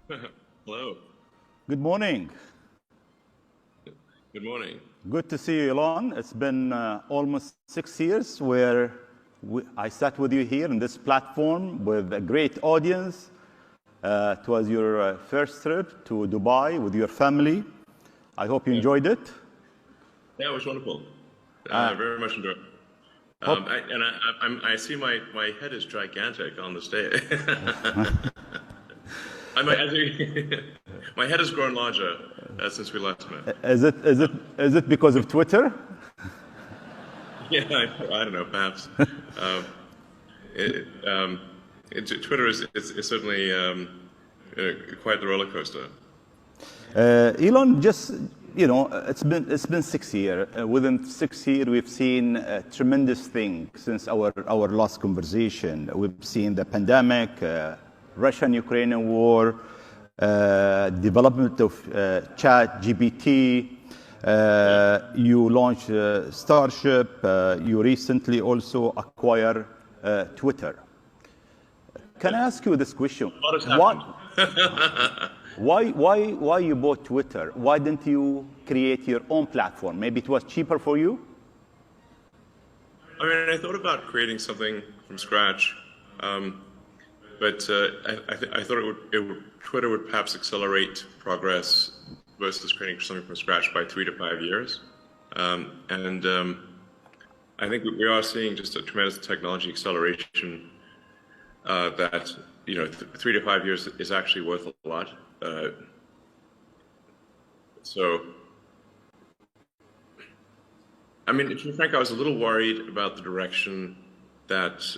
Hello. Good morning. Good morning. Good to see you, Elon. It's been almost 6 years where I sat with you here in this platform with a great audience. It was your first trip to Dubai with your family. I hope you Yeah, enjoyed it. yeah, it was wonderful. Uh, Very much enjoyed. hope, I see my head is gigantic on the stage. I think my head has grown larger since we last met. is it because of Twitter? Yeah, I don't know, perhaps. Um, it, um, Twitter is certainly quite the roller coaster. Elon, just it's been 6 years. Within 6 years, we've seen a tremendous thing since our last conversation. We've seen the pandemic, Russian-Ukrainian war, development of Chat GPT. You launched Starship. You recently also acquired Twitter. Can I ask you this question? A lot has What? happened. Why you bought Twitter? Why didn't you create your own platform? Maybe it was cheaper for you? I mean, I thought about creating something from scratch, but I thought Twitter would perhaps accelerate progress versus creating something from scratch by 3 to 5 years. I think we are seeing just a tremendous technology acceleration that 3 to 5 years is actually worth a lot. So, I mean, to be frank, I was a little worried about the direction that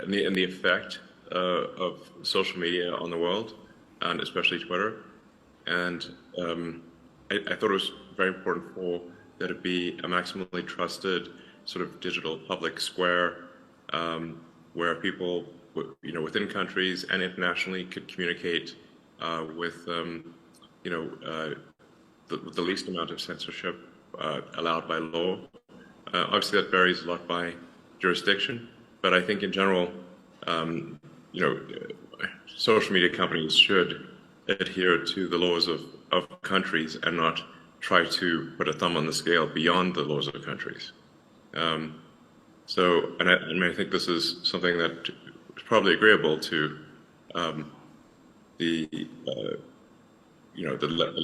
and the effect of social media on the world, and especially Twitter. And I thought it was very important for there to be a maximally trusted sort of digital public square where people, within countries and internationally could communicate with, the least amount of censorship allowed by law. Obviously, that varies a lot by jurisdiction, but I think in general, social media companies should adhere to the laws of countries and not try to put a thumb on the scale beyond the laws of countries. I think this is something that is probably agreeable to the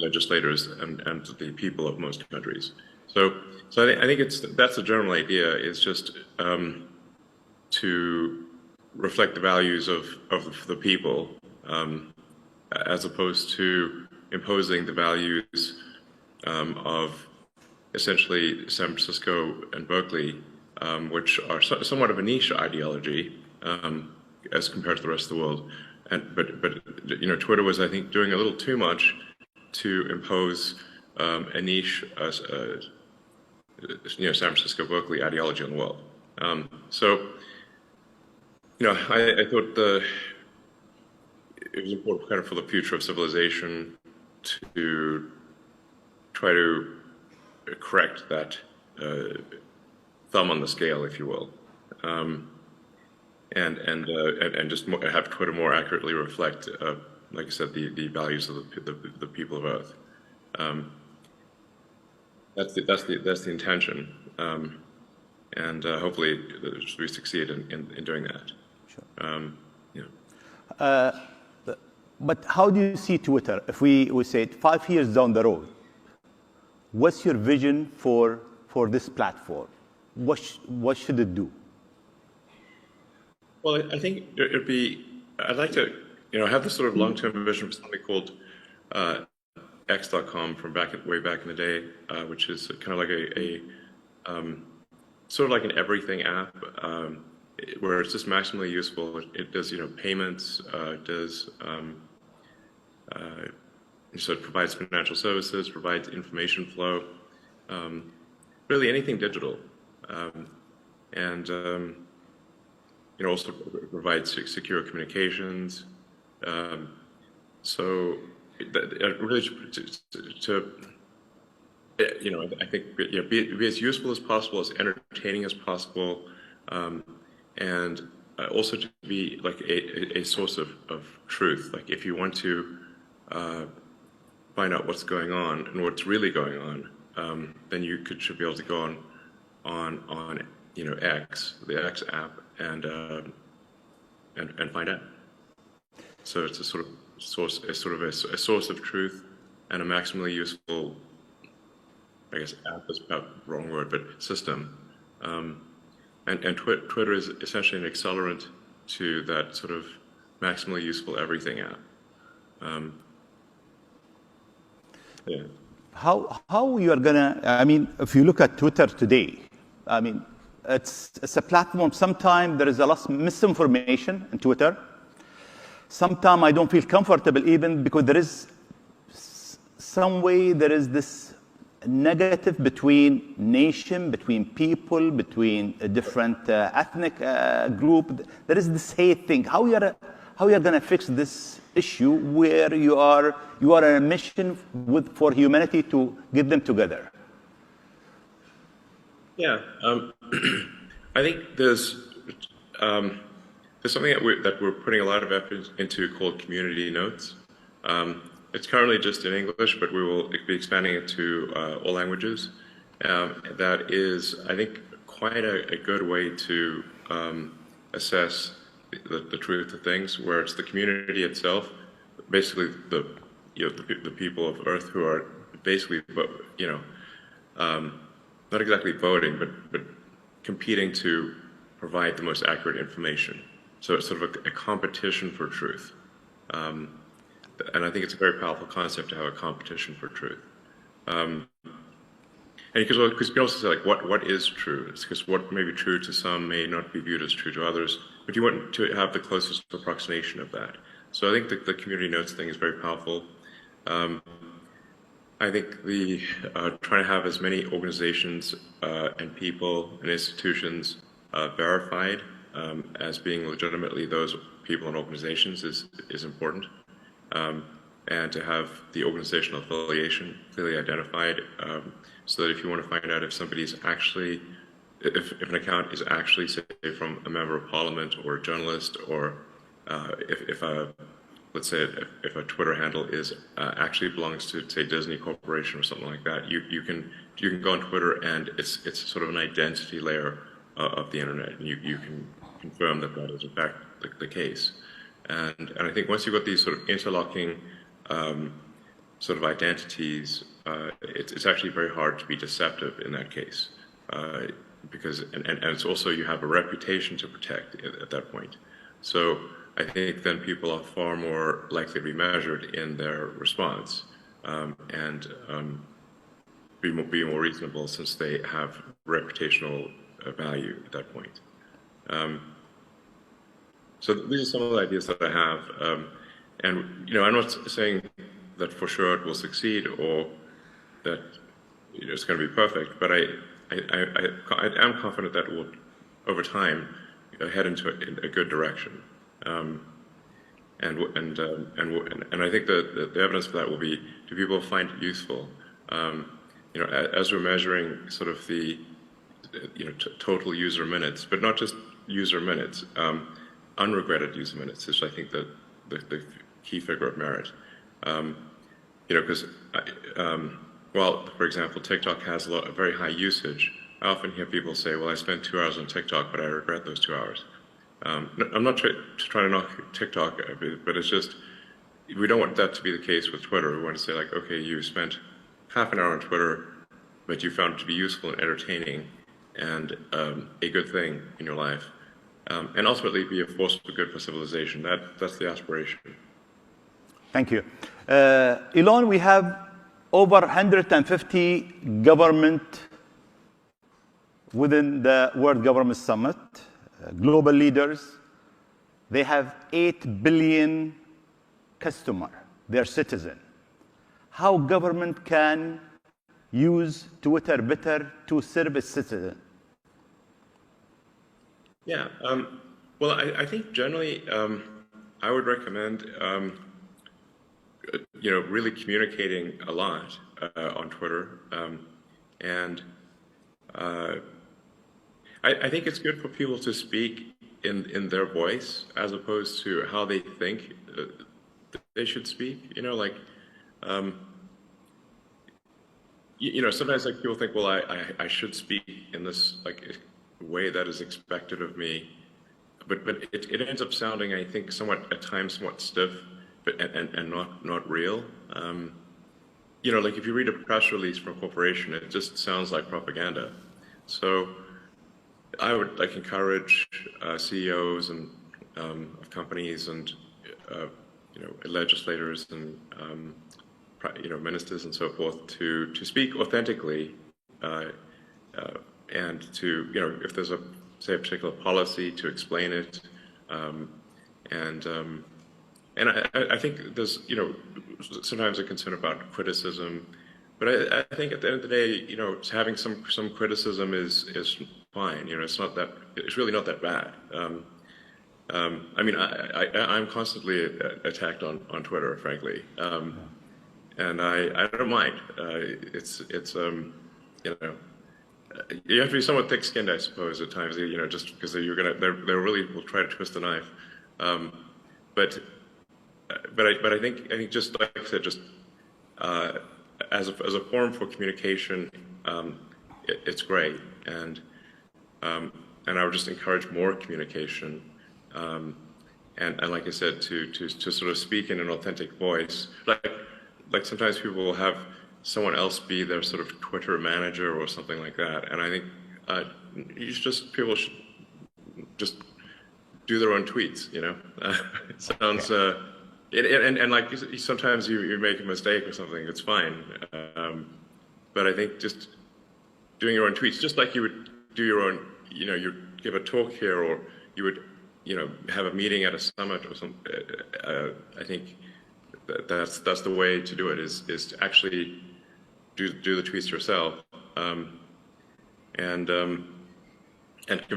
legislators and the people of most countries. So I think that's the general idea, is just to reflect the values of the people, as opposed to imposing the values of essentially San Francisco and Berkeley, which are somewhat of a niche ideology as compared to the rest of the world. But Twitter was, I think, doing a little too much to impose a niche, San Francisco, Berkeley ideology on the world. I thought it was important kind of for the future of civilization to try to correct that thumb on the scale, if you will, and just have Twitter more accurately reflect, like I said, the values of the people of Earth. That's the intention, and hopefully we succeed in doing that. Sure. Yeah. But how do you see Twitter? If we say it 5 years down the road, what's your vision for this platform? What should it do? Well, I think I'd like to, have this sort of long-term vision for something called X.com from way back in the day, which is kind of like a sort of like an everything app, where it's just maximally useful. It does, payments, it does, so it provides financial services, provides information flow, really anything digital, and also provides secure communications. So really I think be as useful as possible, as entertaining as possible, and also to be like a source of truth. Like if you want to find out what's going on and what's really going on, then you should be able to go on X, the X app, and find out. So it's a sort of a source of truth and a maximally useful, I guess, app is about the wrong word, but system. And Twitter is essentially an accelerant to that sort of maximally useful everything app. Yeah. How you are gonna? I mean, if you look at Twitter today, I mean, it's a platform. Sometimes there is a lot of misinformation in Twitter. Sometimes I don't feel comfortable even because there is some way there is this negative between nation, between people, between a different ethnic group. There is this hate thing. How you are gonna fix this issue where you are on a mission for humanity to get them together? Yeah, I think there's something that we're putting a lot of effort into called community notes. It's currently just in English, but we will be expanding it to all languages. That is, I think, quite a good way to assess the truth of things, where it's the community itself, basically the people of Earth who are basically, not exactly voting, but competing to provide the most accurate information. So it's sort of a competition for truth. And I think it's a very powerful concept to have a competition for truth. And because you can also say, like, what is true? It's because what may be true to some may not be viewed as true to others, but you want to have the closest approximation of that. So I think the community notes thing is very powerful. I think the trying to have as many organizations and people and institutions verified as being legitimately those people and organizations is important. And to have the organizational affiliation clearly identified, so that if you want to find out if somebody's actually, if an account is actually, say, from a member of parliament or a journalist, or let's say if a Twitter handle is actually belongs to, say, Disney Corporation or something like that, you can go on Twitter and it's sort of an identity layer of the internet, and you can confirm that is in fact the case. And I think once you've got these sort of interlocking sort of identities, it's actually very hard to be deceptive in that case, because and it's also, you have a reputation to protect at that point. So I think then people are far more likely to be measured in their response, and be more reasonable, since they have reputational value at that point. So these are some of the ideas that I have, and I'm not saying that for sure it will succeed or that it's going to be perfect, but I am confident that it will, over time, head into a good direction. And I think the evidence for that will be, do people find it useful? As we're measuring sort of the total user minutes, but not just user minutes, unregretted user minutes is, I think, the key figure of merit. Because well, for example, TikTok has a very high usage. I often hear people say, well, I spent 2 hours on TikTok, but I regret those 2 hours. I'm not trying to knock TikTok, but it's just, we don't want that to be the case with Twitter. We want to say, like, okay, you spent half an hour on Twitter, but you found it to be useful and entertaining and a good thing in your life. And ultimately be a force for good for civilization. That's the aspiration. Thank you. Elon, we have over 150 government within the World Government Summit, global leaders. They have 8 billion customers, their citizen. How government can use Twitter better to serve its citizen? Yeah, well, I think generally I would recommend really communicating a lot on Twitter, and I think it's good for people to speak in their voice as opposed to how they think they should speak. You know, like, um, sometimes like people think, well, I should speak in this like way that is expected of me, but it ends up sounding, I think, somewhat at times somewhat stiff, but and not real. Like if you read a press release from a corporation, it just sounds like propaganda. So I would like encourage CEOs and of companies and legislators and ministers and so forth to speak authentically, and to if there's a particular policy, to explain it, and I think there's sometimes a concern about criticism, but I think at the end of the day, having some criticism is fine. It's really not that bad. I mean, I'm constantly attacked on Twitter, frankly, and I don't mind. You have to be somewhat thick-skinned, I suppose, at times. Just because they really will try to twist the knife. But I think just like I said, just as a forum for communication, it's great, and I would just encourage more communication, and like I said, to sort of speak in an authentic voice. Like sometimes people will have someone else be their sort of Twitter manager or something like that, and I think people should just do their own tweets. It sounds and like sometimes you make a mistake or something, it's fine, but I think just doing your own tweets, just like you would do your own, you give a talk here, or you would have a meeting at a summit or something. I think that's the way to do it, is to actually do the tweets yourself, and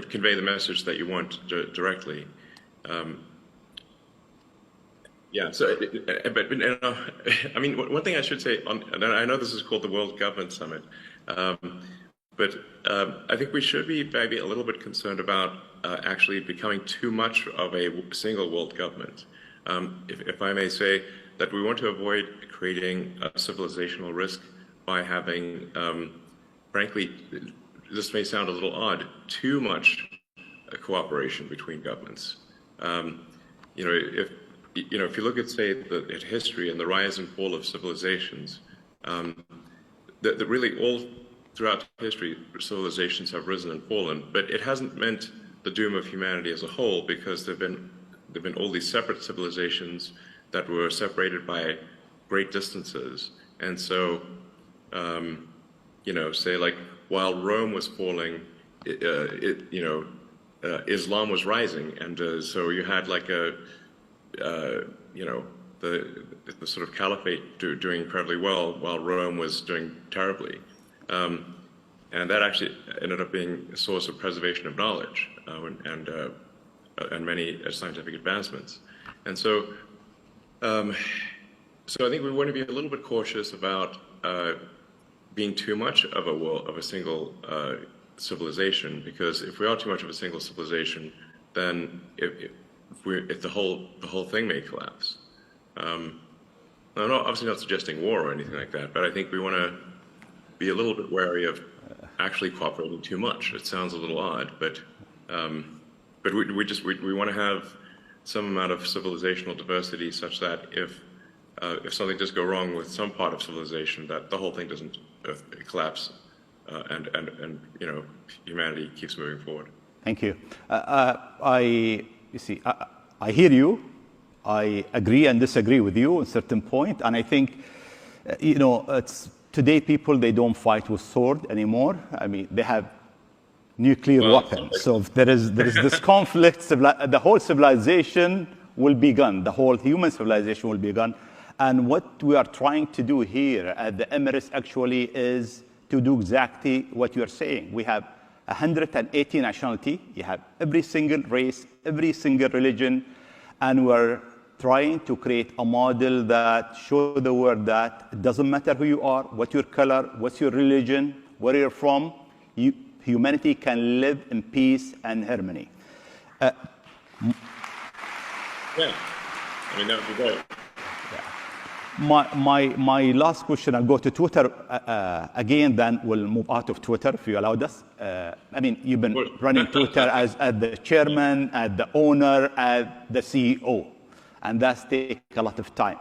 convey the message that you want directly. Yeah. So, but I mean, one thing I should say, and I know this is called the World Government Summit, but I think we should be maybe a little bit concerned about actually becoming too much of a single world government. If I may say, that we want to avoid creating a civilizational risk by having, frankly, this may sound a little odd, too much cooperation between governments. If you look at, say, at history and the rise and fall of civilizations, that really all throughout history, civilizations have risen and fallen, but it hasn't meant the doom of humanity as a whole, because there've been all these separate civilizations that were separated by great distances. And so, say like while Rome was falling, Islam was rising, and so you had like the sort of caliphate doing incredibly well, while Rome was doing terribly, and that actually ended up being a source of preservation of knowledge, and many scientific advancements. And so, so I think we want to be a little bit cautious about being too much of a single civilization, because if we are too much of a single civilization, then if the whole thing may collapse. I'm obviously not suggesting war or anything like that, but I think we want to be a little bit wary of actually cooperating too much. It sounds a little odd, but we want to have some amount of civilizational diversity, such that if something does go wrong with some part of civilization, that the whole thing doesn't collapse, and humanity keeps moving forward. Thank you. I hear you. I agree and disagree with you at a certain point, and I think today people, they don't fight with sword anymore. I mean, they have nuclear weapons. So if there is this conflict, the whole civilization will be gone. The whole human civilization will be gone. And what we are trying to do here at the Emirates actually is to do exactly what you are saying. We have 180 nationality. You have every single race, every single religion, and we're trying to create a model that shows the world that it doesn't matter who you are, what your color, what's your religion, where you're from, humanity can live in peace and harmony. Yeah, I mean, that would be great. My last question, I'll go to Twitter again, then we'll move out of Twitter if you allowed us. I mean, you've been running Twitter as the chairman, as the owner, as the CEO, and that's take a lot of time.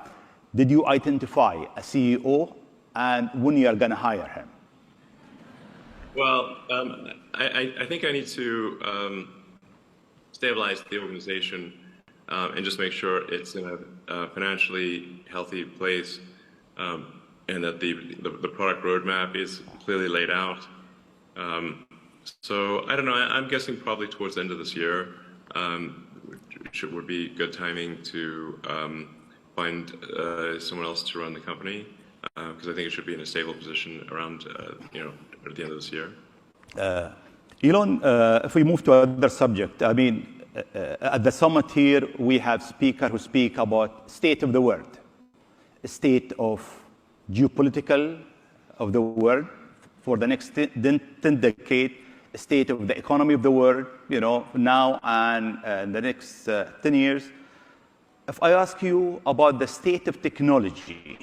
Did you identify a CEO and when you are going to hire him? Well, I think I need to stabilize the organization and just make sure it's in a financially healthy place, and that the product roadmap is clearly laid out. So I don't know. I'm guessing probably towards the end of this year would be good timing to find someone else to run the company, because I think it should be in a stable position around at the end of this year. Elon, if we move to another subject, I mean, at the summit here, we have speakers who speak about state of the world, state of geopolitical of the world for the next 10 decades, state of the economy of the world, now and the next 10 years. If I ask you about the state of technology,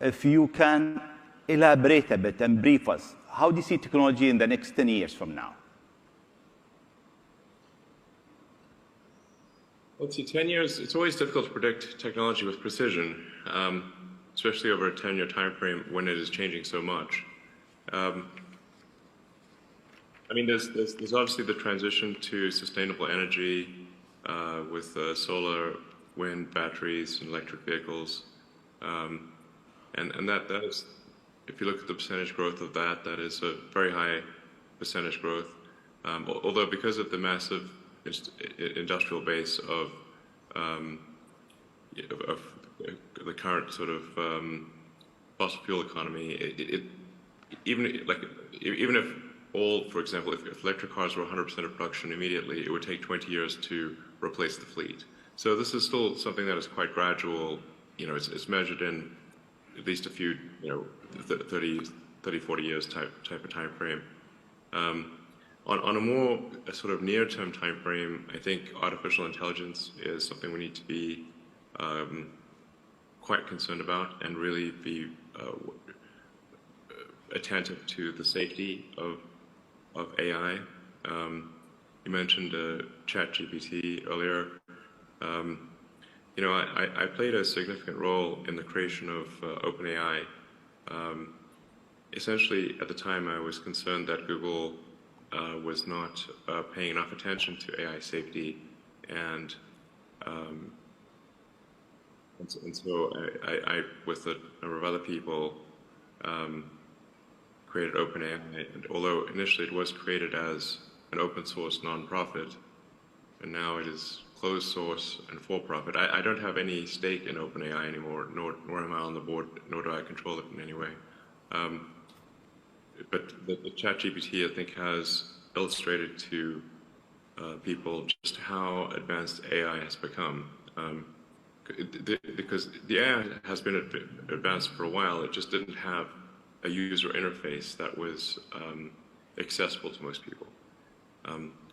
if you can elaborate a bit and brief us, how do you see technology in the next 10 years from now? Let's see, 10 years, it's always difficult to predict technology with precision, especially over a 10-year time frame when it is changing so much. I mean, there's obviously the transition to sustainable energy with solar, wind, batteries, and electric vehicles. And that is, if you look at the percentage growth of that is a very high percentage growth. Although because of the massive industrial base of the current sort of fossil fuel economy, even if all, for example, if electric cars were 100% of production immediately, it would take 20 years to replace the fleet. So this is still something that is quite gradual. It's measured in at least a few, 30, 40 years type of time frame. On a more sort of near-term time frame, I think artificial intelligence is something we need to be quite concerned about and really be attentive to the safety of AI. You mentioned ChatGPT earlier. I played a significant role in the creation of OpenAI. Essentially, at the time, I was concerned that Google was not paying enough attention to AI safety, and so I, with a number of other people, created OpenAI. And although initially it was created as an open source nonprofit, and now it is closed source and for profit. I don't have any stake in OpenAI anymore, nor am I on the board, nor do I control it in any way. But the ChatGPT, I think, has illustrated to people just how advanced AI has become. Because the AI has been advanced for a while, it just didn't have a user interface that was accessible to most people.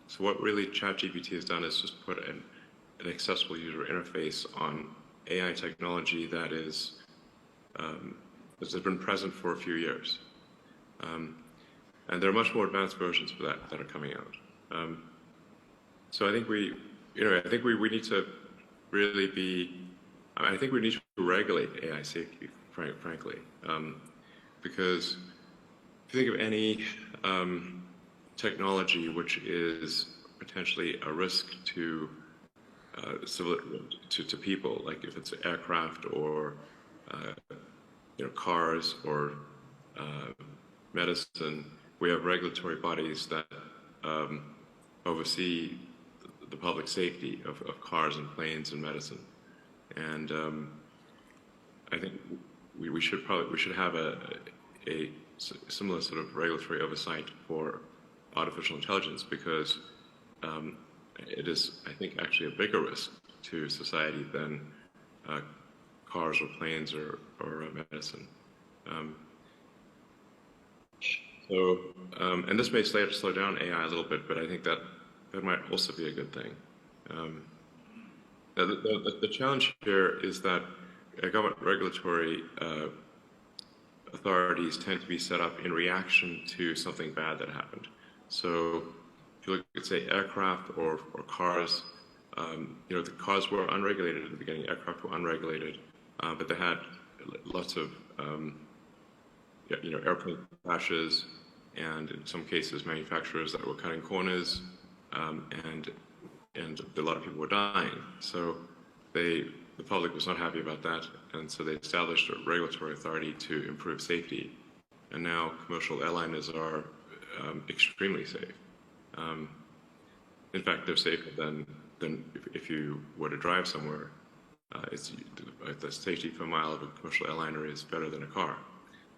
So what really ChatGPT has done is just put an accessible user interface on AI technology that has been present for a few years. And there are much more advanced versions for that are coming out. So I think we need to really be, I think we need to regulate AI safety, frankly, because if you think of any technology which is potentially a risk to to people, like if it's aircraft or cars or medicine, we have regulatory bodies that oversee the public safety of cars and planes and medicine, and I think we should have a similar sort of regulatory oversight for artificial intelligence, because it is, I think, actually a bigger risk to society than cars or planes or medicine. And this may slow down AI a little bit, but I think that might also be a good thing. The challenge here is that government regulatory authorities tend to be set up in reaction to something bad that happened. So if you look at, say, aircraft or cars, the cars were unregulated at the beginning. Aircraft were unregulated, but they had lots of airplane crashes, and in some cases manufacturers that were cutting corners, and a lot of people were dying. So the public was not happy about that, and so they established a regulatory authority to improve safety. And now commercial airliners are extremely safe. In fact, they're safer than if you were to drive somewhere. The safety per mile of a commercial airliner is better than a car.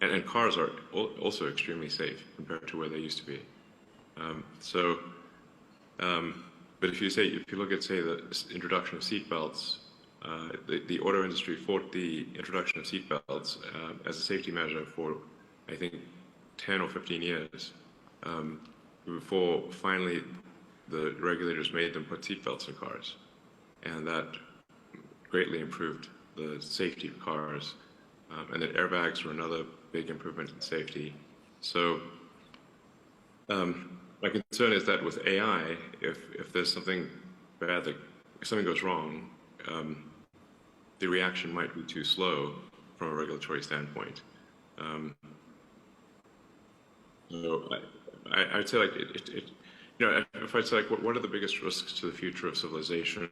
And cars are also extremely safe compared to where they used to be. But if you look at, say, the introduction of seatbelts, the auto industry fought the introduction of seatbelts as a safety measure for, I think, 10 or 15 years, before finally the regulators made them put seatbelts in cars. And that greatly improved the safety of cars. And that airbags were another big improvement in safety. So my concern is that with AI, if there's something bad, if something goes wrong, the reaction might be too slow from a regulatory standpoint. So I'd say, like, if I'd say, like, what are the biggest risks to the future of civilization?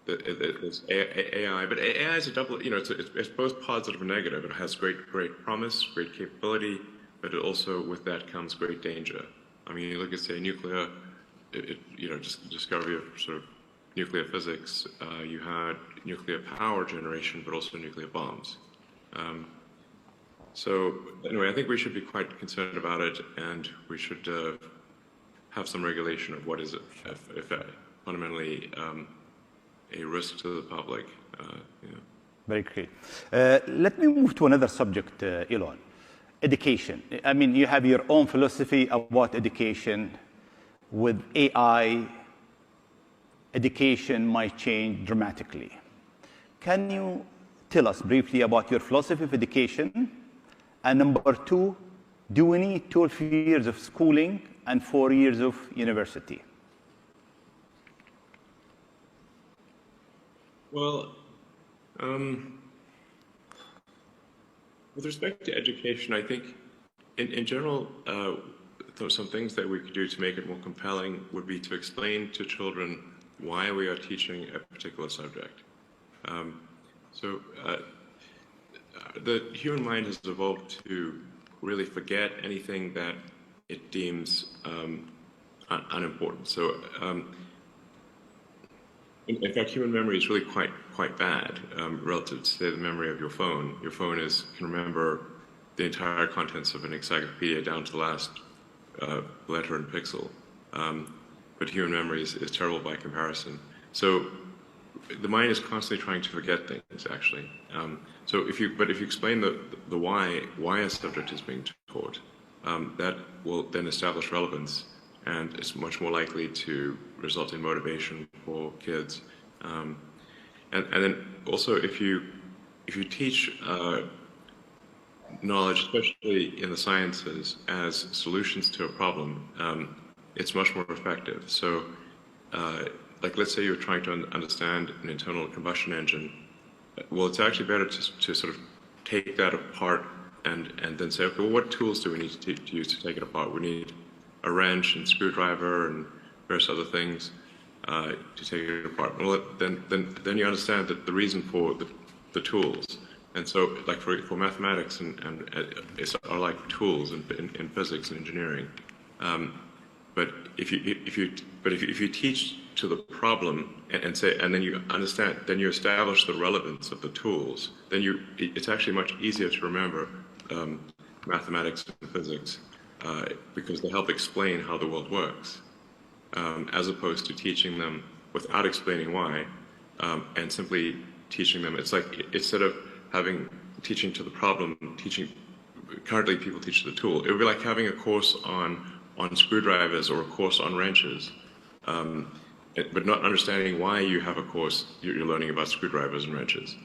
There's AI, but AI is a double, it's both positive and negative. It has great promise, great capability, but it also, with that comes great danger. I mean, you look at, say, nuclear, just discovery of sort of nuclear physics. You had nuclear power generation, but also nuclear bombs. So anyway, I think we should be quite concerned about it, and we should have some regulation of what is, if fundamentally, a risk to the public. Very great. Let me move to another subject, Elon. Education. I mean, you have your own philosophy about education. With AI, education might change dramatically. Can you tell us briefly about your philosophy of education? And number two, do we need 12 years of schooling and 4 years of university? Well, with respect to education, I think in general, some things that we could do to make it more compelling would be to explain to children why we are teaching a particular subject. The human mind has evolved to really forget anything that it deems unimportant. So, in fact, human memory is really quite bad relative to, say, the memory of your phone. Your phone can remember the entire contents of an encyclopedia down to the last letter and pixel. But human memory is terrible by comparison. So the mind is constantly trying to forget things, actually. So if you explain the why a subject is being taught, that will then establish relevance, and it's much more likely to result in motivation for kids. And then also, if you teach knowledge, especially in the sciences, as solutions to a problem, it's much more effective. So, like, let's say you're trying to understand an internal combustion engine. Well, it's actually better to sort of take that apart and then say, okay, well, what tools do we need to use to take it apart? We need a wrench and screwdriver and various other things to take it apart. Well, then you understand that the reason for the tools. And so, like, for mathematics and are like tools in physics and engineering. But if you teach to the problem and then you understand, then you establish the relevance of the tools, then it's actually much easier to remember mathematics and physics because they help explain how the world works, as opposed to teaching them without explaining why and simply teaching them. It's like, instead of teaching to the problem, currently people teach the tool. It would be like having a course on screwdrivers or a course on wrenches. but not understanding why you have a course you're learning about screwdrivers and wrenches.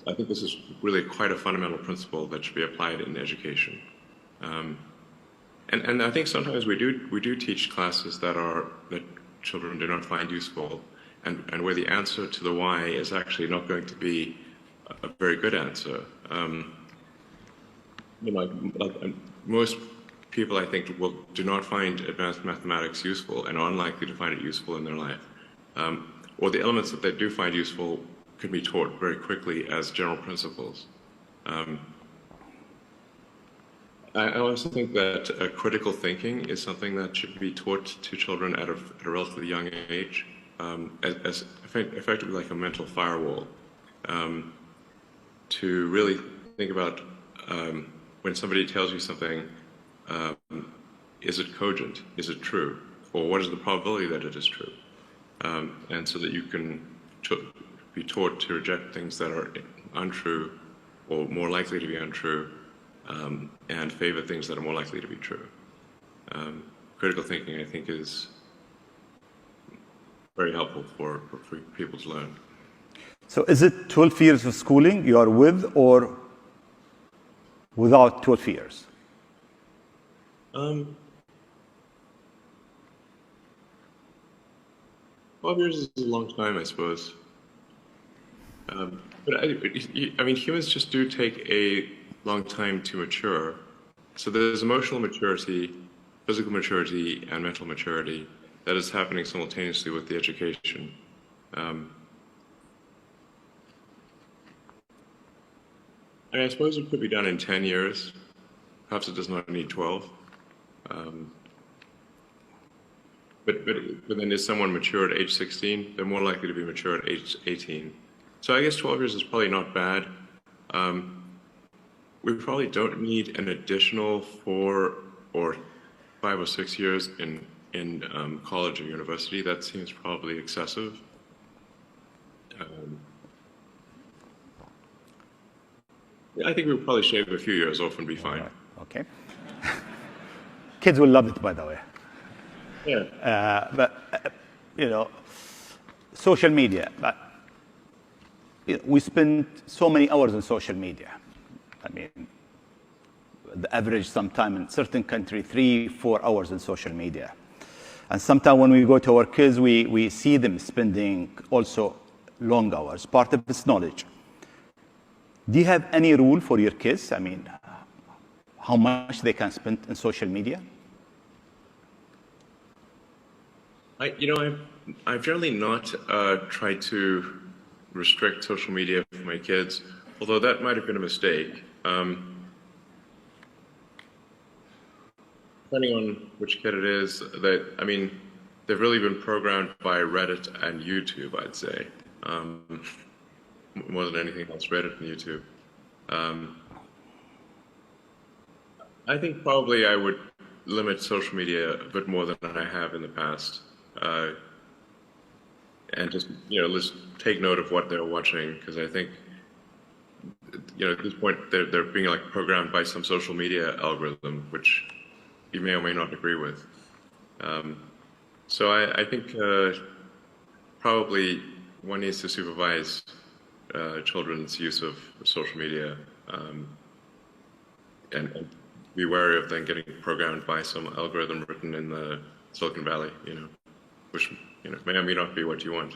I think this is really quite a fundamental principle that should be applied in education. And I think sometimes we do teach classes that children do not find useful, and where the answer to the why is actually not going to be a very good answer. Most people, I think, do not find advanced mathematics useful and are unlikely to find it useful in their life. Or the elements that they do find useful can be taught very quickly as general principles. I also think that critical thinking is something that should be taught to children at a relatively young age, as effectively like a mental firewall, to really think about when somebody tells you something, is it cogent? Is it true? Or what is the probability that it is true? And so that you can be taught to reject things that are untrue or more likely to be untrue, and favor things that are more likely to be true. Critical thinking, I think, is very helpful for people to learn. So is it 12 years of schooling you are with, or without 12 years? 12 years is a long time, I suppose. But I mean, humans just do take a long time to mature. So there's emotional maturity, physical maturity, and mental maturity that is happening simultaneously with the education. I mean, I suppose it could be done in 10 years. Perhaps it does not need 12. But then is someone mature at age 16? They're more likely to be mature at age 18. So I guess 12 years is probably not bad. We probably don't need an additional 4 or 5 or 6 years in college or university. That seems probably excessive. I think we'll probably shave a few years off and be fine. Right. Okay. Kids will love it, by the way. Yeah. But social media. But we spend so many hours on social media. I mean, the average sometime in certain country, 3-4 hours on social media. And sometimes when we go to our kids, we see them spending also long hours. Part of this knowledge. Do you have any rule for your kids? I mean, how much they can spend in social media? I've generally not tried to restrict social media for my kids, although that might have been a mistake. Depending on which kid it is, they've really been programmed by Reddit and YouTube, I'd say. More than anything else, Reddit and YouTube. I think probably I would limit social media a bit more than I have in the past. And just, take note of what they're watching, because I think, at this point, they're being like programmed by some social media algorithm, which you may or may not agree with. So I think probably one needs to supervise children's use of social media, and be wary of them getting programmed by some algorithm written in the Silicon Valley, which may or may not be what you want.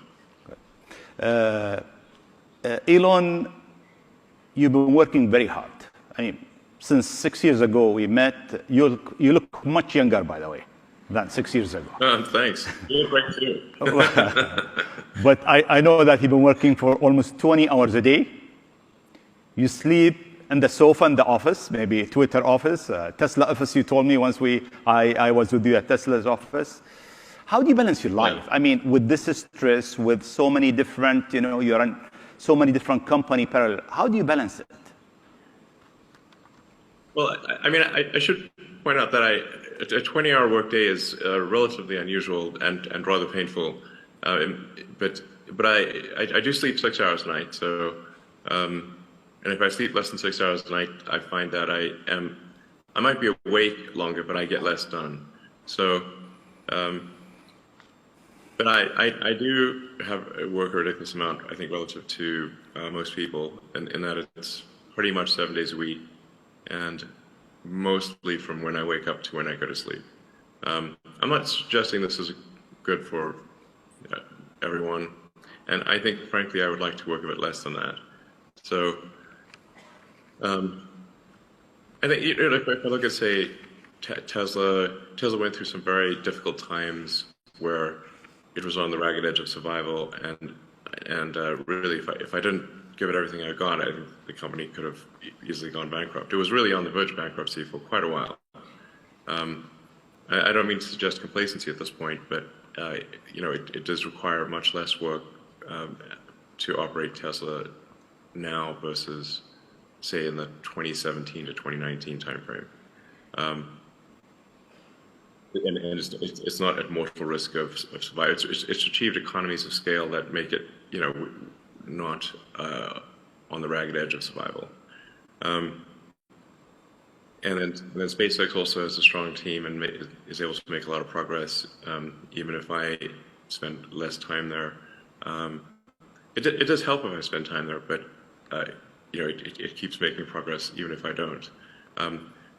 Elon, you've been working very hard. I mean, since 6 years ago we met, you look much younger, by the way, than 6 years ago. Thanks. You look great too. But I know that you've been working for almost 20 hours a day. You sleep in the sofa in the office, maybe Twitter office, Tesla office. You told me once I was with you at Tesla's office. How do you balance your life? Yeah. I mean, with this stress, with so many different, you're in so many different company parallel. How do you balance it? Well, I should point out that a 20-hour workday is relatively unusual and rather painful. But I do sleep 6 hours a night. So, and if I sleep less than 6 hours a night, I find that I might be awake longer, but I get less done. So, But I do work a ridiculous amount, I think, relative to most people, in that it's pretty much 7 days a week, and mostly from when I wake up to when I go to sleep. I'm not suggesting this is good for everyone, and I think, frankly, I would like to work a bit less than that. So, I think if I look at, say, Tesla went through some very difficult times where it was on the ragged edge of survival, and really, if I didn't give it everything I got, I think the company could have easily gone bankrupt. It was really on the verge of bankruptcy for quite a while. I don't mean to suggest complacency at this point, but it does require much less work to operate Tesla now versus, say, in the 2017 to 2019 timeframe. And it's not at mortal risk of survival. It's achieved economies of scale that make it, not on the ragged edge of survival. And then SpaceX also has a strong team and is able to make a lot of progress, even if I spend less time there. It does help if I spend time there, but it keeps making progress even if I don't.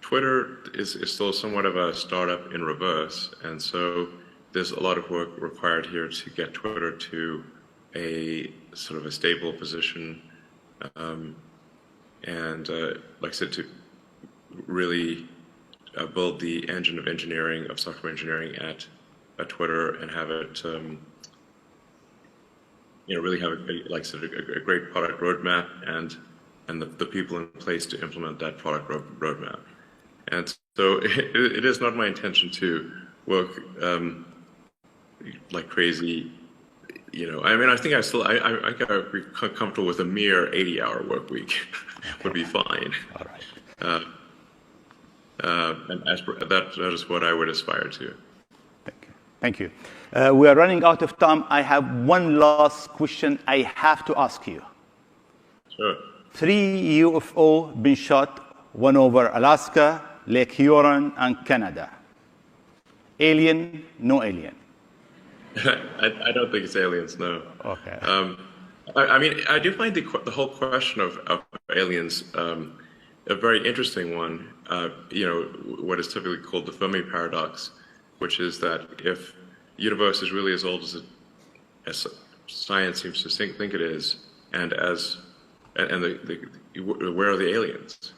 Twitter is still somewhat of a startup in reverse, and so there's a lot of work required here to get Twitter to a sort of a stable position, and like I said, to really build the engine of engineering, of software engineering at Twitter, and have it, really have, like I said, a great product roadmap, and the people in place to implement that product roadmap. And so it is not my intention to work like crazy. I think I gotta be comfortable with a mere 80-hour work week would be fine. All right. And that is what I would aspire to. Thank you. We are running out of time. I have one last question I have to ask you. Sure. 3 UFO been shot, one over Alaska, Lake Huron, and Canada. Alien, no alien? I don't think it's aliens, no. Okay. I do find the whole question of aliens a very interesting one. What is typically called the Fermi paradox, which is that if the universe is really as old as science seems to think it is, and where are the aliens?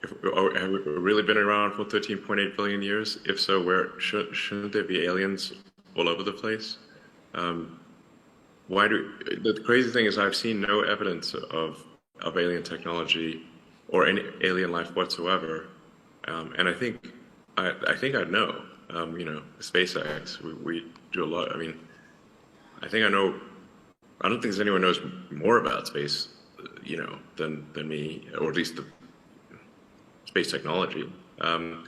Have we really been around for 13.8 billion years? If so, shouldn't there be aliens all over the place? The crazy thing is I've seen no evidence of alien technology or any alien life whatsoever, and I think I'd know. SpaceX, we do a lot. I think I know. I don't think anyone knows more about space, than me, or at least the space technology. But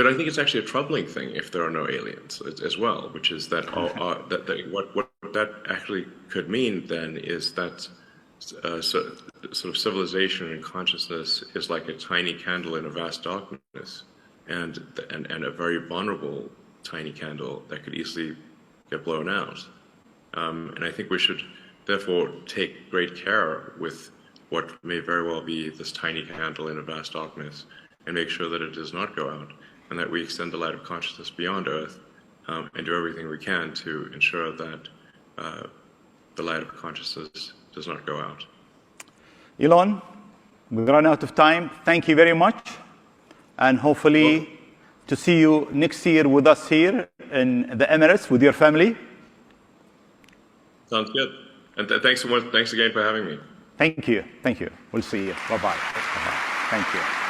I think it's actually a troubling thing if there are no aliens as well, which is that what that actually could mean then is that sort of civilization and consciousness is like a tiny candle in a vast darkness, and a very vulnerable tiny candle that could easily get blown out. And I think we should therefore take great care with what may very well be this tiny candle in a vast darkness, and make sure that it does not go out, and that we extend the light of consciousness beyond Earth, and do everything we can to ensure that the light of consciousness does not go out. Elon, we've run out of time. Thank you very much, and hopefully to see you next year with us here in the Emirates with your family. Sounds good. And thanks so much. Thanks again for having me. Thank you. Thank you. We'll see you. Bye-bye. Bye-bye. Thank you.